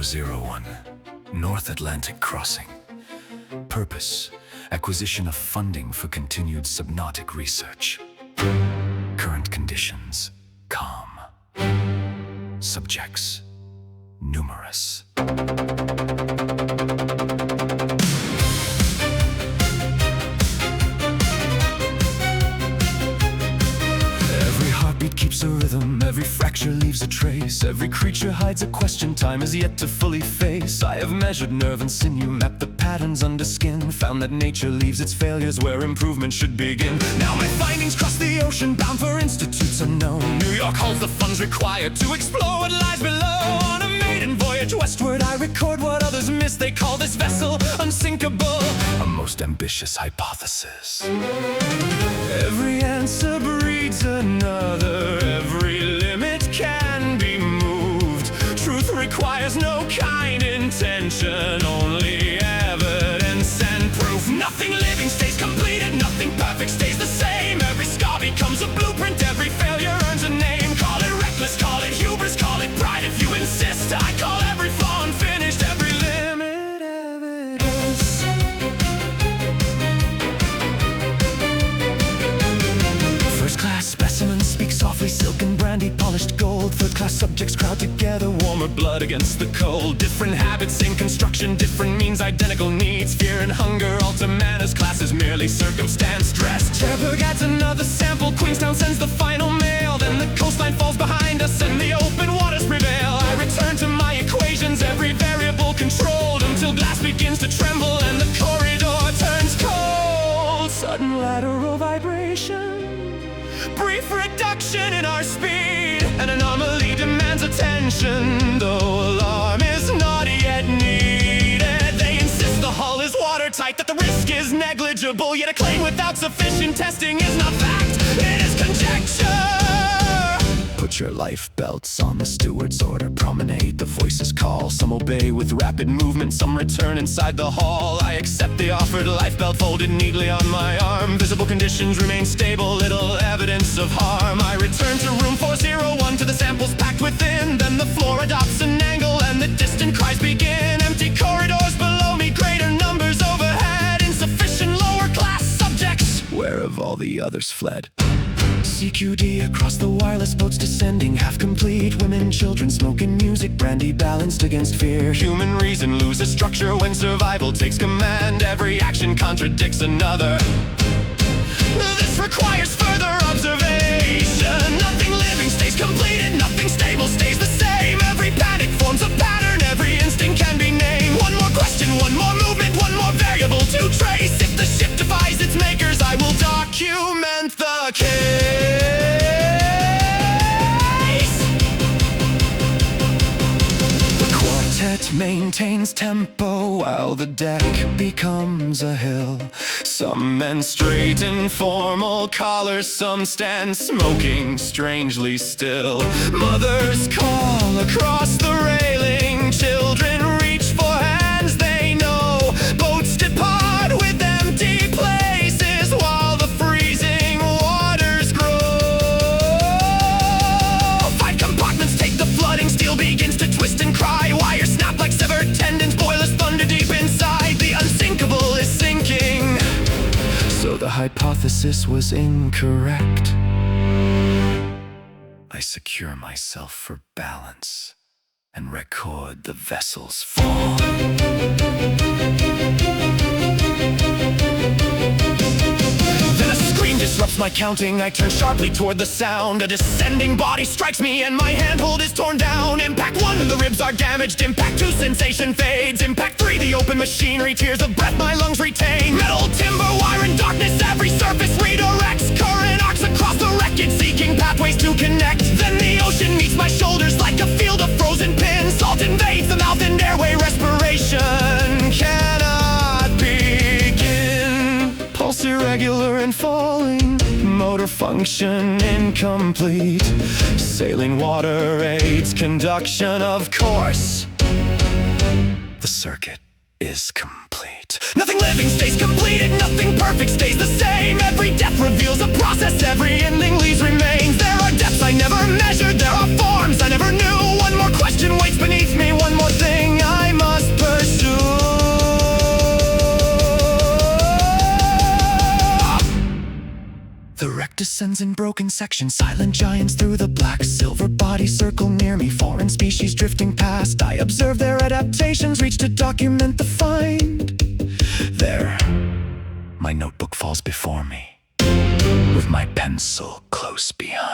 401, North Atlantic Crossing. Purpose: acquisition of funding for continued subnautic research. Current conditions: calm. Subjects: numerous. Every heartbeat keeps a rhythm, every fracture leaves a trace. Every creature hides a question time is yet to fully face. I have measured nerve and sinew, mapped the patterns under skin, found that nature leaves its failures where improvement should begin. Now my findings cross the ocean, bound for institutes unknown. New York holds the funds required to explore what lies below. On a maiden voyage westward, I record what others miss. They call this vessel unsinkable, a most ambitious hypothesis. Every answer breeds another, every limit can be moved. Truth requires no kind intention, only evidence and proof. Nothing living stays completed, nothing perfect stays the same. Every scar becomes a blueprint, every failure earns a name. Call it reckless, call it hubris, call it pride if you insist. I call every flaw unfinished, every limit evidence. First class specimens speak softly, silken brandy, polished gold. Third class subjects crowd together, warmer blood against the cold. Different habits, same construction, different means, identical needs. Fear and hunger alter manners, classes merely circumstance dressed. Cherbourg adds another sample, Queenstown sends the final mail. Then the coastline falls behind us and the open waters prevail. I return to my equations, every variable controlled, until glass begins to tremble and the corridor turns cold. Sudden lateral vibration, brief reduction in our speed. An anomaly demands attention, though alarm is not yet needed. They insist the hull is watertight, that the risk is negligible. Yet a claim without sufficient testing is not fact, it is conjecture. Put your life belts on, the steward's order. Promenade, the voices call. Some obey with rapid movement, some return inside the hall. I accept the offered life belt folded neatly on my arm. Visible conditions remain stable, little evidence of harm. I return to room 401, to the samples packed within. Then the floor adopts an angle and the distant cries begin. Empty corridors below me, greater numbers overhead. Insufficient lower class subjects, where have all the others fled? CQD across the wireless boats descending, half complete. Women, children, smoking music, brandy balanced against fear. Human reason loses structure when survival takes command. Every action contradicts another. This requires further observation. Nothing living stays completed, nothing stable stays the same. Every panic forms a pattern, every instinct can be named. One more question, one more movement, one more variable to trace. If the ship defies its makers, I will document the case. The quartet maintains tempo while the deck becomes a hill. Some men straighten formal collars, some stand smoking strangely still. Mothers call across the railing, children reach for hands they know. Boats depart with empty places while the freezing waters grow. 5 compartments take the flooding, steel begins to twist and cry. Wires snap like severed tendons, boilers thunder deep inside. The unsinkable is sinking, so the hypothesis was incorrect. I secure myself for balance and record the vessel's fall. Then a scream disrupts my counting. I turn sharply toward the sound. A descending body strikes me and my handhold is torn down. Impact 1, the ribs are damaged. Impact 2, sensation fades. Impact 3, the open machinery, tears of breath my lungs retain. Metal, timber, wire, and darkness, every surface redirects. Current arcs across the wreckage, seeking pathways to connect. Then the ocean meets my shoulders like a field of frozen pins. Salt invades the mouth and airway, respiration cannot begin. Pulse irregular and falling, motor function incomplete. Sailing water aids conduction, of course. The circuit is complete. Nothing living stays completed, nothing perfect stays the same. Every death reveals a process, every ending leaves remains. There are depths I never measured, there are forms I never knew. One more question waits beneath me, one more thing track descends in broken sections. Silent giants through the black. Silver bodies circle near me. Foreign species drifting past. I observe their adaptations, reach to document the find. There, my notebook falls before me, with my pencil close behind.